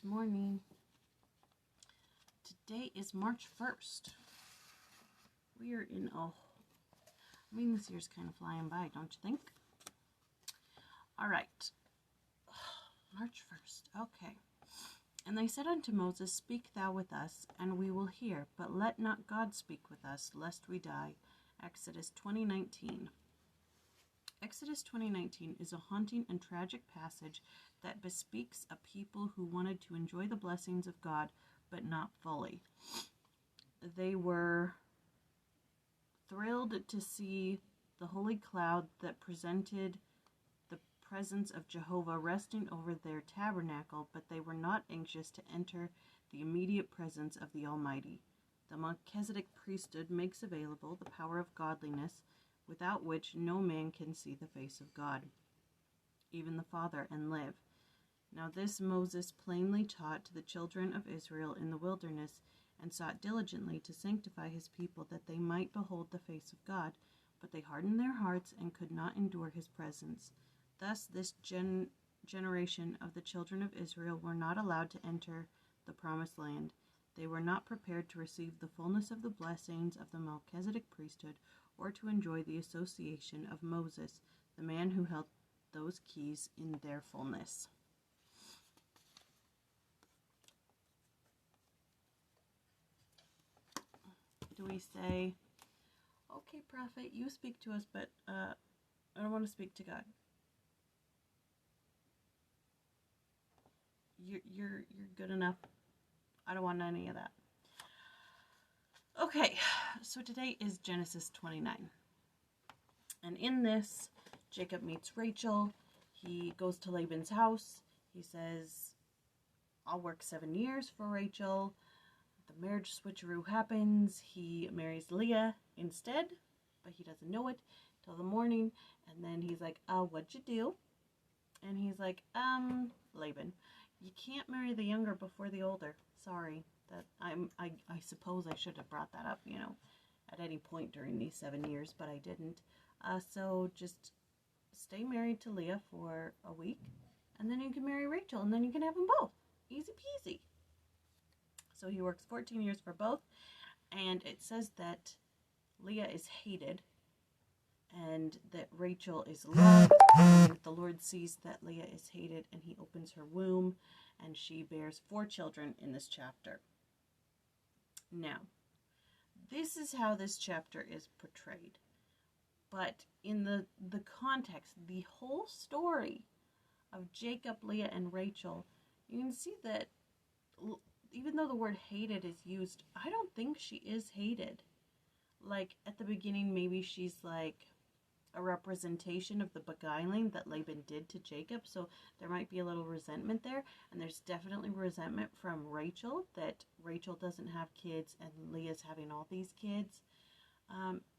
Good morning. Today is March 1st. We are in this year's kind of flying by, don't you think? All right. March 1st. Okay. And they said unto Moses, Speak thou with us, and we will hear, but let not God speak with us, lest we die. Exodus 20:19. Exodus 20:19 is a haunting and tragic passage that bespeaks a people who wanted to enjoy the blessings of God, but not fully. They were thrilled to see the holy cloud that presented the presence of Jehovah resting over their tabernacle, but they were not anxious to enter the immediate presence of the Almighty. The Melchizedek priesthood makes available the power of godliness, without which no man can see the face of God, even the Father, and live. Now this Moses plainly taught to the children of Israel in the wilderness, and sought diligently to sanctify his people, that they might behold the face of God. But they hardened their hearts, and could not endure his presence. Thus this generation of the children of Israel were not allowed to enter the promised land. They were not prepared to receive the fullness of the blessings of the Melchizedek priesthood, or to enjoy the association of Moses, the man who held those keys in their fullness. Do we say, okay, prophet, you speak to us, but I don't want to speak to God? You're good enough. I don't want any of that. Okay, so today is Genesis 29. And in this, Jacob meets Rachel. He goes to Laban's house. He says, I'll work 7 years for Rachel. The marriage switcheroo happens. He marries Leah instead, but he doesn't know it till the morning. And then he's like, what'd you do? And he's like, Laban, you can't marry the younger before the older. Sorry. That I suppose I should have brought that up, at any point during these 7 years, but I didn't. So just stay married to Leah for a week, and then you can marry Rachel, and then you can have them both. Easy peasy. So he works 14 years for both, and it says that Leah is hated, and that Rachel is loved. And the Lord sees that Leah is hated, and he opens her womb, and she bears 4 children in this chapter. Now, this is how this chapter is portrayed. But in the context, the whole story of Jacob, Leah, and Rachel, you can see that even though the word hated is used, I don't think she is hated. Like, at the beginning, maybe she's like a representation of the beguiling that Laban did to Jacob, so there might be a little resentment there, and there's definitely resentment from Rachel, that Rachel doesn't have kids and Leah's having all these kids.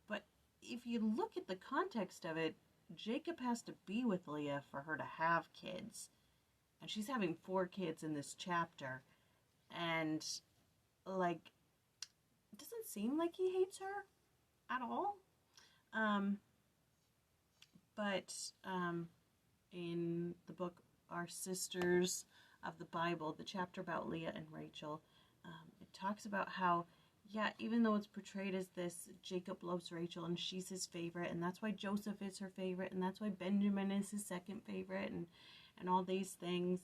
But if you look at the context of it, Jacob has to be with Leah for her to have kids, and she's having 4 kids in this chapter, and like, it doesn't seem like he hates her at all. But in the book Our Sisters of the Bible, the chapter about Leah and Rachel, it talks about how, even though it's portrayed as this, Jacob loves Rachel and she's his favorite, and that's why Joseph is her favorite, and that's why Benjamin is his second favorite, and all these things.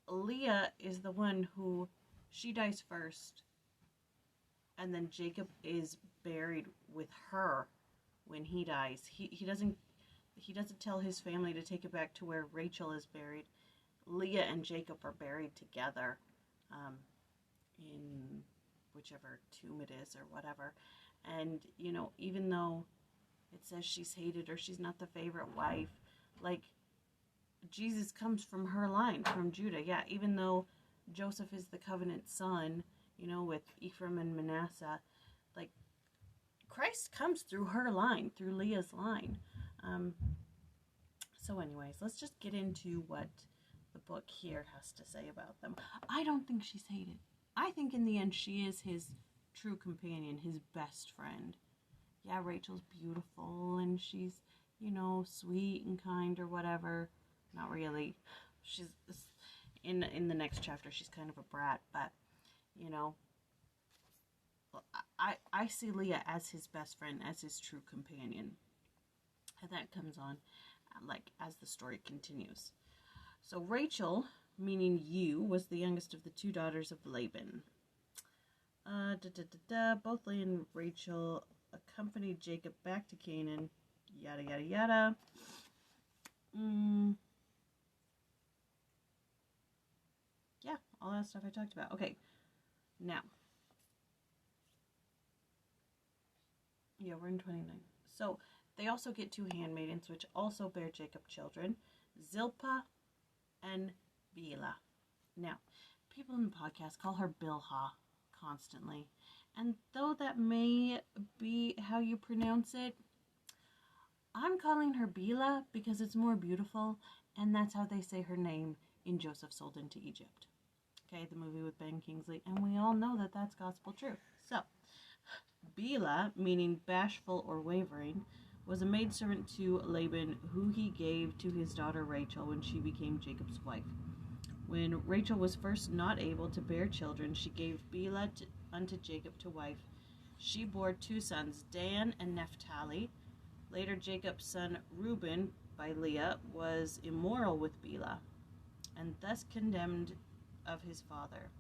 Leah is the one who, she dies first, and then Jacob is buried with her when he dies. He doesn't tell his family to take it back to where Rachel is buried. Leah and Jacob are buried together in whichever tomb it is or whatever. And, even though it says she's hated or she's not the favorite wife, like, Jesus comes from her line, from Judah. Yeah, even though Joseph is the covenant son, with Ephraim and Manasseh, like, Christ comes through her line, through Leah's line. So anyways, let's just get into what the book here has to say about them. I don't think she's hated. I think in the end she is his true companion, his best friend. Yeah, Rachel's beautiful and she's, sweet and kind or whatever. Not really. she's in the next chapter. She's kind of a brat, but you know, I see Leah as his best friend, as his true companion, and that comes on like as the story continues. So Rachel, meaning you, was the youngest of the 2 daughters of Laban. Both Leah and Rachel accompanied Jacob back to Canaan. Yada yada yada. Yeah, all that stuff I talked about. Okay, now. Yeah, we're in 29. So they also get 2 handmaidens, which also bear Jacob children, Zilpah and Bilhah. Now, people in the podcast call her Bilhah constantly. And though that may be how you pronounce it, I'm calling her Bilhah because it's more beautiful, and that's how they say her name in Joseph Sold into Egypt. Okay, the movie with Ben Kingsley, and we all know that that's gospel truth. So, Bilhah, meaning bashful or wavering, was a maidservant to Laban, who he gave to his daughter Rachel when she became Jacob's wife. When Rachel was first not able to bear children, she gave Bilhah unto Jacob to wife. She bore 2 sons, Dan and Naphtali. Later, Jacob's son Reuben, by Leah, was immoral with Bilhah, and thus condemned of his father.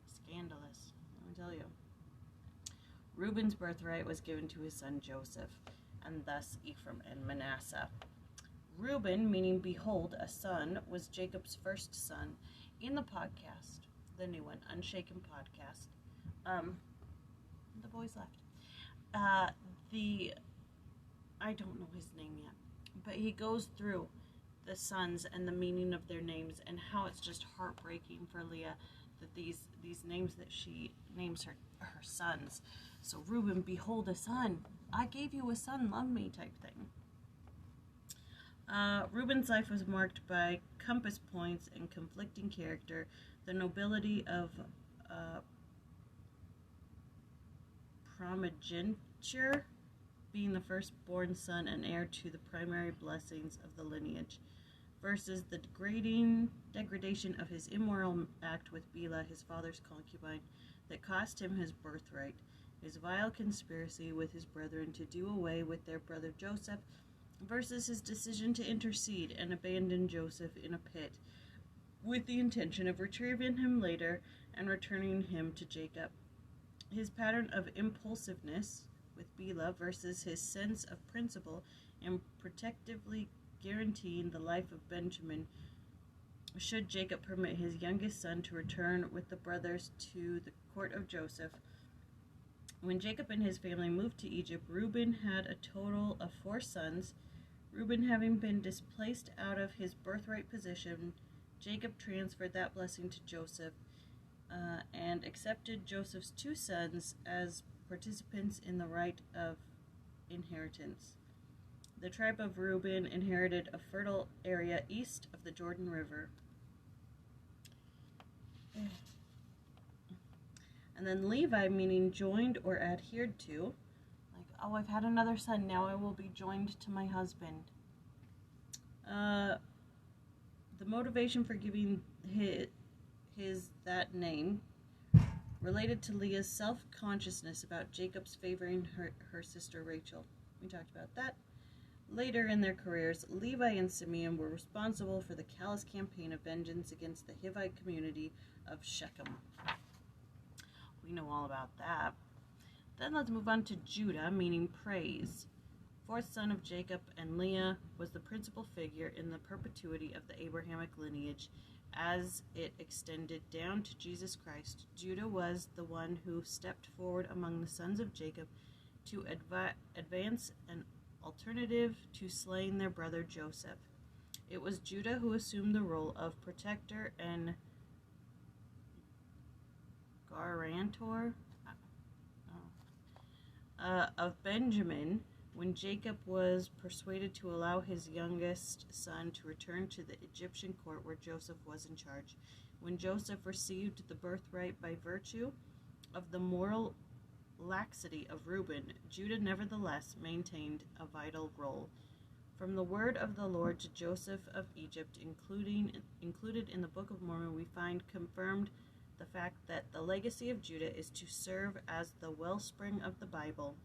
Scandalous, let me tell you. Reuben's birthright was given to his son Joseph, and thus Ephraim and Manasseh. Reuben, meaning behold, a son, was Jacob's first son. In the podcast, the new one, Unshaken podcast, the boys left. I don't know his name yet, but he goes through the sons and the meaning of their names and how it's just heartbreaking for Leah that these names that she names her sons. So Reuben, behold a son. I gave you a son, love me type thing. Reuben's life was marked by compass points and conflicting character, the nobility of primogeniture, being the firstborn son and heir to the primary blessings of the lineage, versus the degradation of his immoral act with Bilhah, his father's concubine, that cost him his birthright, his vile conspiracy with his brethren to do away with their brother Joseph, versus his decision to intercede and abandon Joseph in a pit, with the intention of retrieving him later and returning him to Jacob. His pattern of impulsiveness with Bilhah versus his sense of principle and protectively guaranteeing the life of Benjamin should Jacob permit his youngest son to return with the brothers to the court of Joseph. When Jacob and his family moved to Egypt, Reuben had a total of 4 sons. Reuben having been displaced out of his birthright position, Jacob transferred that blessing to Joseph and accepted Joseph's 2 sons as participants in the right of inheritance. The tribe of Reuben inherited a fertile area east of the Jordan River. And then Levi, meaning joined or adhered to, like, oh, I've had another son, now I will be joined to my husband. The motivation for giving his that name related to Leah's self-consciousness about Jacob's favoring her sister Rachel. We talked about that. Later in their careers, Levi and Simeon were responsible for the callous campaign of vengeance against the Hivite community of Shechem. We know all about that. Then let's move on to Judah, meaning praise. 4th son of Jacob, and Leah was the principal figure in the perpetuity of the Abrahamic lineage as it extended down to Jesus Christ. Judah was the one who stepped forward among the sons of Jacob to advance an alternative to slaying their brother Joseph. It was Judah who assumed the role of protector and guarantor of Benjamin when Jacob was persuaded to allow his youngest son to return to the Egyptian court where Joseph was in charge. When Joseph received the birthright by virtue of the moral laxity of Reuben, Judah nevertheless maintained a vital role. From the word of the Lord to Joseph of Egypt, included in the Book of Mormon, we find confirmed the fact that the legacy of Judah is to serve as the wellspring of the Bible,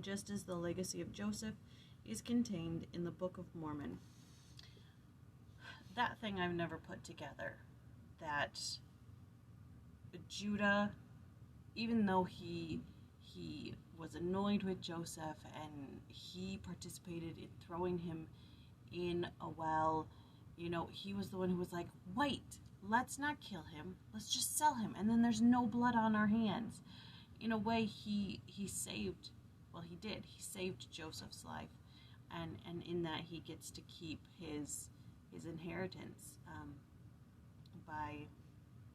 just as the legacy of Joseph is contained in the Book of Mormon. That thing I've never put together, that Judah, even though he was annoyed with Joseph and he participated in throwing him in a well, you know, he was the one who was like, wait, let's not kill him, let's just sell him, and then there's no blood on our hands. In a way, he saved, well, he saved Joseph's life, and in that he gets to keep his inheritance by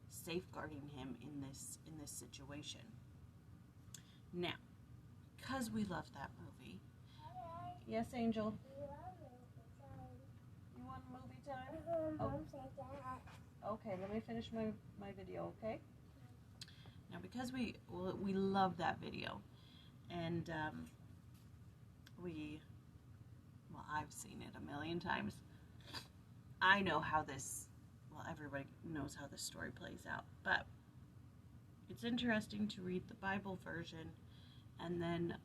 safeguarding him in this situation. Now, because we love that movie. Yes, Angel? You want movie time? Oh. Okay, let me finish my video, okay? Now, because we love that video, and I've seen it a million times. I know how this, well, everybody knows how this story plays out, but it's interesting to read the Bible version and then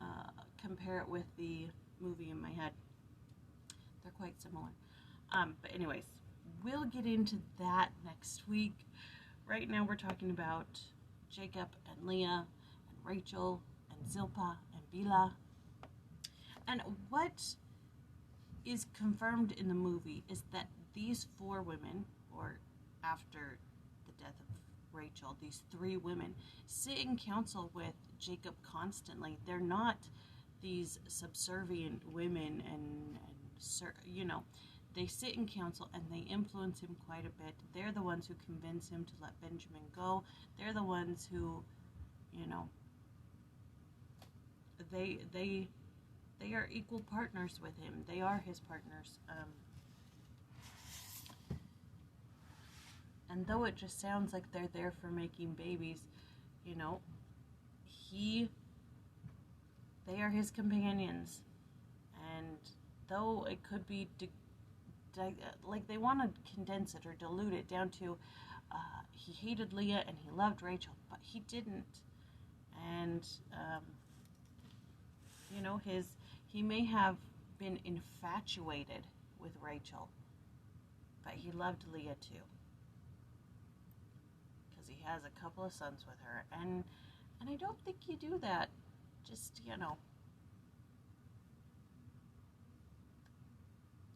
compare it with the movie in my head. They're quite similar. But anyways, we'll get into that next week. Right now we're talking about Jacob and Leah and Rachel and Zilpah and Bilhah. And what is confirmed in the movie is that these 4 women, or after the death of Rachel, these 3 women sit in council with Jacob constantly. They're not these subservient women and you know, they sit in council and they influence him quite a bit. They're the ones who convince him to let Benjamin go. They're the ones who, you know, they are equal partners with him. They are his partners. And though it just sounds like they're there for making babies, you know, they are his companions. And though it could be, like they want to condense it or dilute it down to, he hated Leah and he loved Rachel, but he didn't. And, you know, he may have been infatuated with Rachel, but he loved Leah too. He has a couple of sons with her, and I don't think you do that just, you know,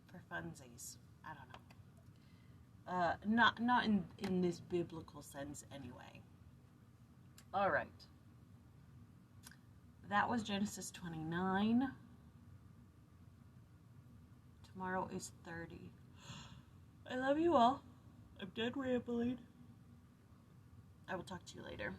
for funsies. I don't know. Not in this biblical sense anyway. All right. That was Genesis 29. Tomorrow is 30. I love you all. I'm done rambling. I will talk to you later.